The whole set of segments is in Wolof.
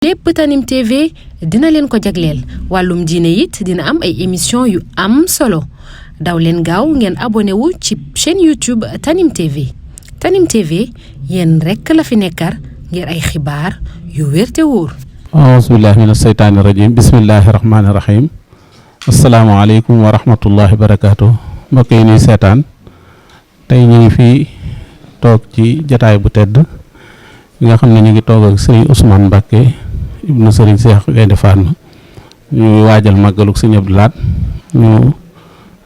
lépp Tanim TV dina leen ko jagleel wàllum diine it dina am ay émission yu am solo daw leen gaaw ngeen abonné wu ci chaîne YouTube Tanim TV Tanim TV yéen rekk la fi nekkar ngir ay xibaar yu wér te wóor. auzu billahi mina seytaani rajim bismillahi rahmaani rahim asalaamaaleykum wa rahmatullahi wa barakaatu mbokk yi ñuy seetaan tey ñu ngi fii toog ci jataay bu tedd bi nga xam ne ñu ngi toog ak sëriñ Ousmane Mbacké ibnu sëriñ Cheikh Gaïndé Fatma ñu waajal màggaluk sëriñ Abdou Lahad ñu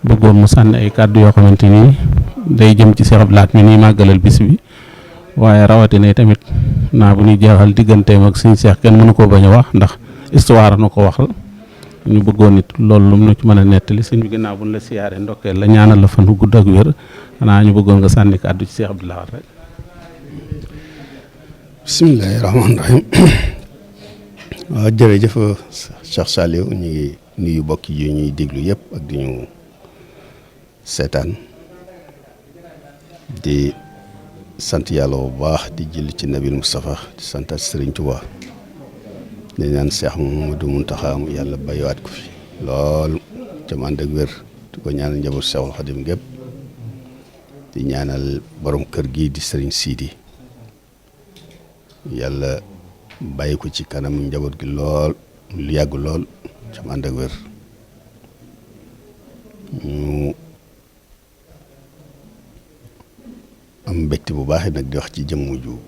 bëggoon mu sànni ay kàddu yoo xamante ni day jëm ci Cheikh Abdou Lahad mi ñuy màggalal bis bi waaye rawatina tamit naa bu ñuy jeexal digganteem ak sëriñ Cheikh kenn mënu koo bañ a wax ndax histoire nu ko waxal ñu bëggoon nit loolu lu mu nu ci mën a nettali sëñ bi ginnaaw bu ñu la siyaaree ndokkeel la ñaanal la fan wu gudd ak wér xanaa ñu bëggoon nga sànni kàddu ci Cheikh Abdou Lahad rek. bismillahi rahmaani rahim waaw jërëjëf Cheikh Saliou ñu ngi nuyu bokk yi ñuy déglu yëpp ak di ñu seetaan di sant yàlla bu baax di jël ci nabil Moustapha di santat Serigne Touba di ñaan Cheikh Mouhamadou Mountakha mu yàlla bàyyiwaat ko fi lool ca ànd ak wér di ko ñaanal njaboot Cheikhul Khadim gépp di ñaanal borom kër gi di Serigne Sidi yàlla bàyyi ko ci kanam njaboot gi lool lu yàgg lool ca ànd ak wér ñu am mbégte bu baax nag di wax ci jëmm ju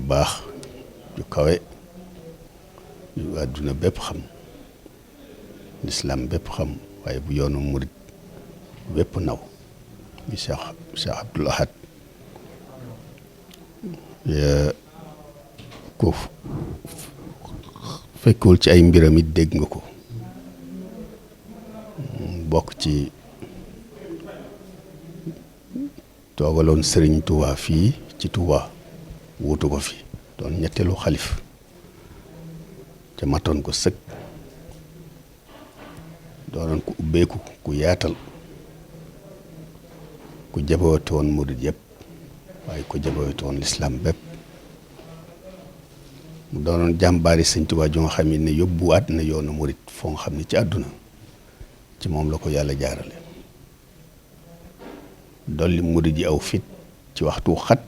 baax ju kawe yu àdduna bépp xam lislaam bépp xam waaye bu yoonu murit bépp naw bi Cheikh Abdou Lahad ko fekkul ci ay mbiram it dégg nga ko bokk ci toogaloon Serigne Touba fii ci Touba wuutu ko fi doon ñetteelu xalif te matoon ko sëkk doonoon ku ubbeeku ku yaatal ku jaboote woon murid yëpp waaye ku jaboote woon lislaam bépp mu doonoon jàmbaari Sëñ Touba ju nga xam ne yóbbuwaat na yoonu murid foo nga xam ne ci àdduna ci moom la ko yàlla jaarale dolli murid yi aw fit ci waxtu xat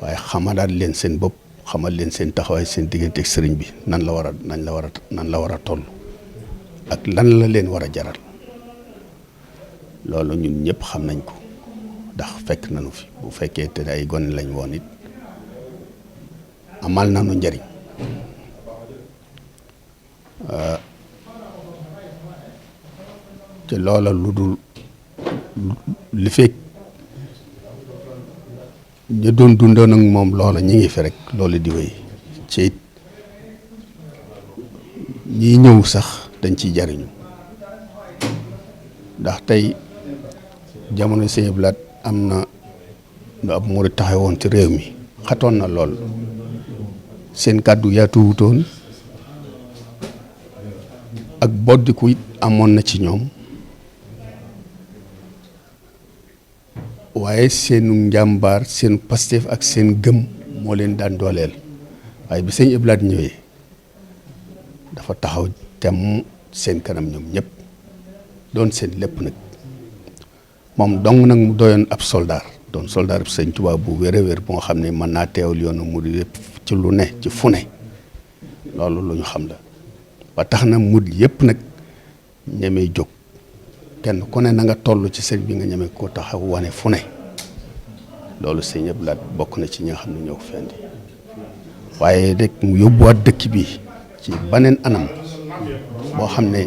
waaye xamalaat leen seen bopp xamal leen seen taxawaay seen diggante ak sëriñ bi nan la war a toll ak lan la leen war a jaral loolu ñun ñëpp xam nañ ko ndax fekk nañu fi bu fekkee te ay gone lañ woon it amal nañu njariñ te loola lu dul li fekk ñu doon dundoon ak moom loola ñi ngi fi rek loolu di wéy ci it ñi ñëw sax dañ ciy jariñu ndax tey jamono Sëñ Abdou Lahad am na lu ab murid taxawoon ci réew mi xatoon na lool seen kàddu yaatuwutoon ak boddiku it amoon na ci ñoom waaye seenu njàmbaar seen Pastef ak seen gëm moo leen daan dooleel waaye bi Sëñ Abdou Lahad ñëwee dafa taxaw tem seen kanam ñoom ñëpp doon seen lépp nag moom dong nag mu doyoon ab soldaar doon soldaar bi Sëñ Tuubaa bu wér a wér bu nga xam ne mën naa teewal yoonu murid yëpp ci lu ne ci fu ne loolu lu ñu xam la ba tax na murid yëpp nag ñemee jóg kenn ku ne na nga toll ci sëñ bi nga ñeme ko taxaw wane fu ne loolu Sëñ Abdou Lahad bokk na ci ñi nga xam ne ñoo ko fendi waaye rek mu yóbbuwaat dëkk bi ci beneen anam boo xam ne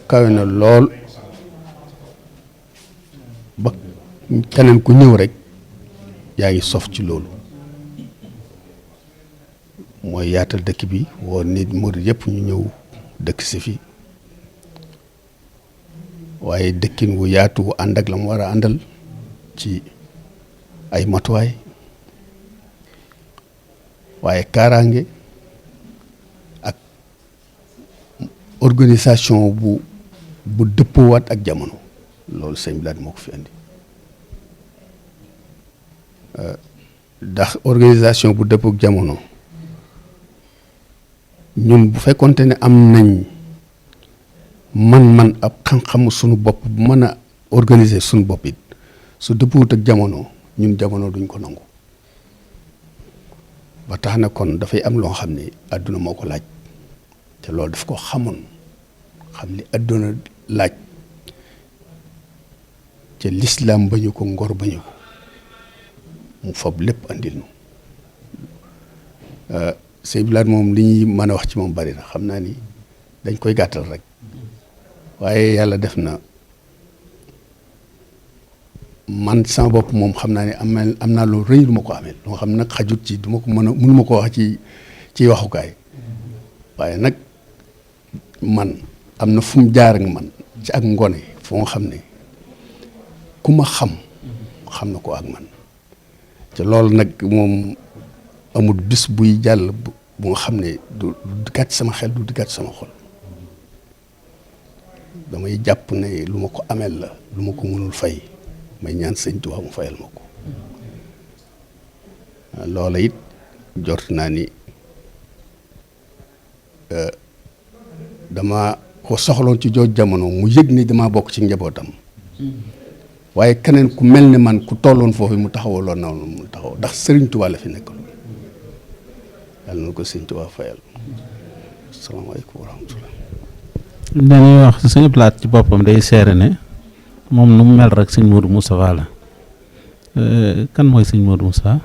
kawe na lool ba keneen ku ñëw rek yaa ngi sof ci loolu mooy yaatal dëkk bi woo nit murid yëpp ñu ñëw dëkk si fi waaye dëkkin wu yaatu wu ànd ak la mu war a àndal ci ay matuwaay waaye kaaraange ak organisation bu dëppoowaat ak jamono loolu Sëñ Abdou Lahad moo ko fi andi ndax organisation bu dëppook jamono ñun bu fekkonte ne am nañ man ab xam-xamu sunu bopp bu mën a organiser sunu bopp it su dëppoowut ak jamono ñun jamono duñ ko nangu ba tax na kon dafay am loo xam ne àdduna moo ko laaj te loolu daf ko xamoon xam li àdduna laaj te lislaam bañu ko ngor bañu ko mu fob lépp andil nu sëñ Bilane moom li ñuy mën a wax ci moom bari na xam naa ni dañ koy gàttal rek waaye yàlla def na man sama bopp moom xam naa ne am naa lu rëy lu ma ko amee lu nga xam nag xajut ci du ma ko mën a mënu ma ko wax ci waxukaay waaye nag man am na fu mu jaar ak man ci ak ngone fu nga xam ne ku ma xam na ko ak man te loolu nag moom amul bis buy jàll bu nga xam ne du dikkaat sama xel du dikkaat sama xol damay jàpp ne lu ma ko ameel la lu ma ko mënul fay may ñaan sëñ Tuubaa mu fayal ma ko loola it jort naa ni dama ko soxloon ci jooj jamono mu yëg ni dama bokk ci njabootam waaye keneen ku mel ne man ku tolloon foofu mu taxawoo loolu na mu taxaw ndax sëriñ Tuubaa la fi nekkal yàlla na ko sëñ Tuubaa fayal asalaamaaleykum wa rahmatullah dañuy wax suñu plaat ci boppam day seere ne moom nu mu mel rek sëñ Modou Moustapha la kan mooy sëñ Modou Moustapha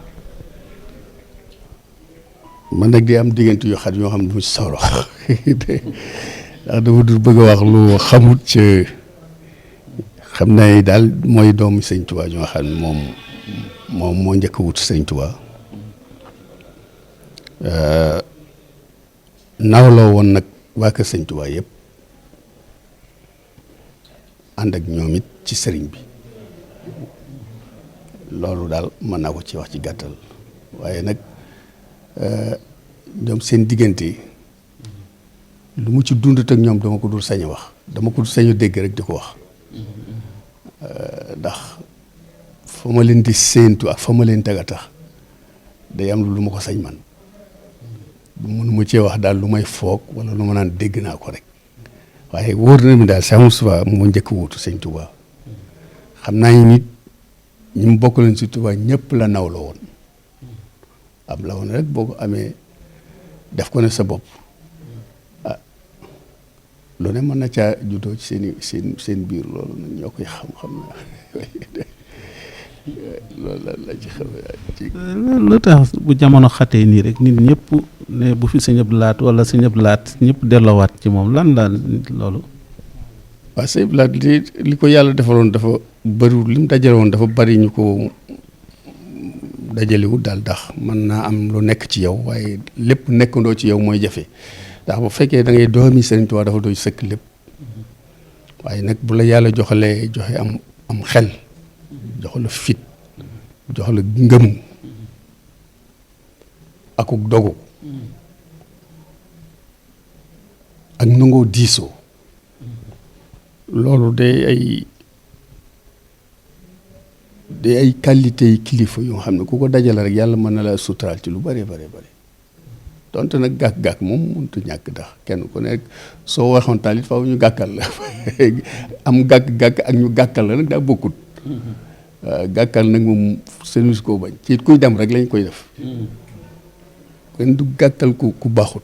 man nag di am diggante yu xat yoo xam ne du ma ci sawro ndax dafa dul bëgg a wax lu xamut ci xam naa daal mooy doomu sëñ Tuubaa ñoo xam ne moom moo njëkk a wut sëñ Tuubaa nawloo woon nag waa kër sëñ Tuubaa yëpp ànd ak ñoom it ci sëriñ bi loolu daal mën naa ko ci wax ci gàttal waaye nag ñoom seen diggante lu mu ci dund ak ñoom dama ko dul sañ a wax dama ko dul sañ a dégg rek di ko wax ndax fa ma leen di séentu ak fa ma leen teg a tax day am lu ma ko sañ man mënu ma cee wax daal lu may foog wala lu ma naan dégg naa ko rek waaye wóor na mi daal Cheikh Moustapha moo njëkk wuutu sëñ Touba xam naa ni nit ñi mu bokk leen si Touba ñëpp la naw la woon am la woon rek boo ko amee def ko ne sa bopp ah lu ne mën na caa juddoo ci seen biir loolu nag ñoo koy xam naa loolu la ci xam ci lu tax bu jamono xatee nii rek nit ñëpp ne bu fi sëñ Abdou Lahat wala sëñ Abdou Lahat ñëpp delloowaat ci moom lan la loolu waaw sëñ Abdou Lahat li ko yàlla defaloon dafa bëriwul li mu dajale woon dafa bari ñu ko dajalewul daal ndax mën naa am lu nekk ci yow waaye lépp nekkandoo ci yow mooy jafe ndax bu fekkee da ngay doomi Sëriñ Tuubaa dafa doy sëkk lépp waaye nag bu la yàlla joxe am xel jox la fit jox la ngëm akuk dogu ak nangoo diisoo loolu day ay qualité yi kilifa yoo xam ne ku ko dajale rek yàlla mën na la suturaal ci lu bari bari bari donte nag gàkk-gàkk moom mënut a ñàkk ndax kenn ku nekk soo waxoon talit faaw ñu gàkkal la am gàkk-gàkk ak ñu gàkkal la nag daa bokkut gàkkal nag moom service koo bañ ci kuy dem rek lañ koy def kenn du gàkkal ku baaxut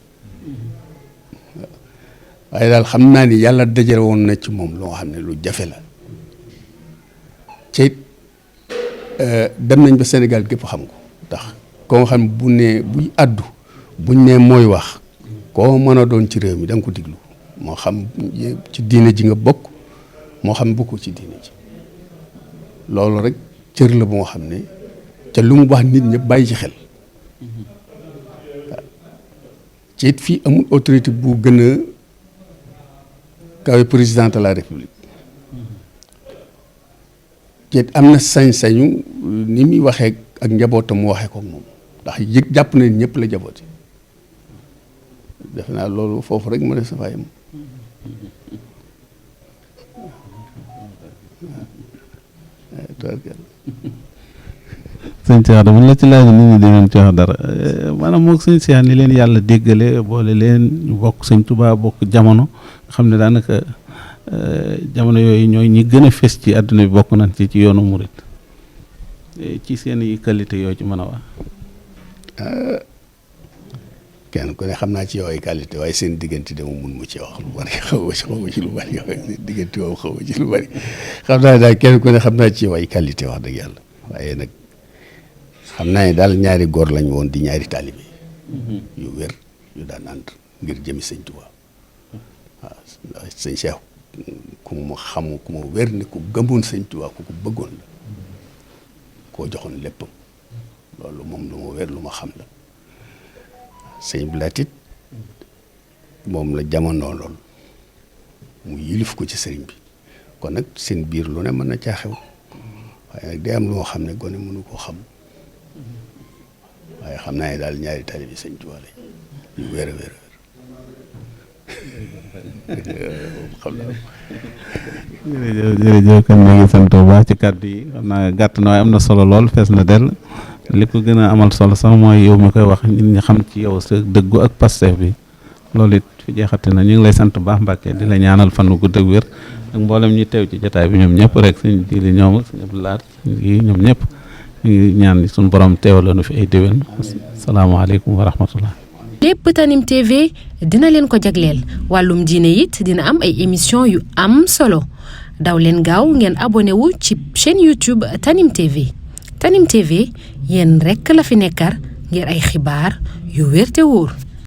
waaye daal xam naa ni yàlla dajale woon na ci moom loo xam ne lu jafe la ci dem nañ ba Sénégal gépp xam ko ndax koo xam ne buy àddu buñ ne mooy wax koo mën a doon ci réew mi da nga ko diglu moo xam ci diine ji nga bokk moo xam bokkul ci diine ji loolu rek cër la boo xam ne ca lu mu wax nit ñëpp bàyyi ci xel ci it fii amul autorité bu gën a kawe président de la république ci it am na sañ-sañu ni muy waxee ak njabootam mu waxee ko moom ndax jàpp na ñëpp la jaboote defe naa loolu foofu rek ma ne sa fayam sëñ Cheikh dama la ci laaj nit ñi dinañ ci wax dara maanaam moog sëñ Cheikh ni leen yàlla déggale boole leen ñu bokk sëñ Tuubaa bokk jamono nga xam ne daanaka jamono yooyu ñooy ñi gën a fës ci àdduna bi bokk nañ ci yoonu murit ci seen i qualité yoo ci mën a wax. kenn ku ne xam naa ci yow ay qualité waaye seen diggante de moom mun mu ci wax lu bari xaw ma ci lu bari diggante moom xaw ma ci lu bari xam naa daal kenn ku ne xam naa ci yow ay qualité wax dëgg yàlla waaye nag xam naa ne daal ñaari góor lañ woon di ñaari taalibe yu wér yu daan ànd ngir jëmi sëñ Tuubaa waaw sëñ Cheikh ku ma xam ku ma wér ni ku gëmoon sëñ Tuubaa ku ko bëggoon la koo joxoon léppam loolu moom lu ma wér lu ma xam la sëñ Blatit moom la jamono lool mu yilif ko ci sëriñ bi kon nag seen biir lu ne mën na caa xew waaye nag day am lu nga xam ne gone mënu koo xam waaye xam naa ne daal ñaari taalibe bi sëñ Tuubaa lañ yu wér a wér a wér jërëjëf kan ma ngi sant bu baax ci kàddu yi xam naa gàtt na waaye am na solo lool fees na dell li ko gën a amal solo sax mooy yow mi koy wax nit ñi xam ci yow sa dëggu ak Pastef bi loolu it fi jeexati na ñu ngi lay sant bu baax Mbàkke di la ñaanal fan wu gudd ak wér ak mboolem ñi teew ci jotaay bi ñoom ñëpp rek suñu jili ñoom suñu Abdou Lahad yi ñoom ñëpp ñu ngi ñaan suñu borom teewaloonu fi ay déwén salaamaaleykum wa rahmatullah. lépp Tanim TV dina leen ko jagleel wàllum diine it dina am ay émission yu am solo daw leen gaaw ngeen abonné wu ci chaîne YouTube Tanim TV Tanim TV yéen rekk la fi nekkar ngir ay xibaar yu wér te wóor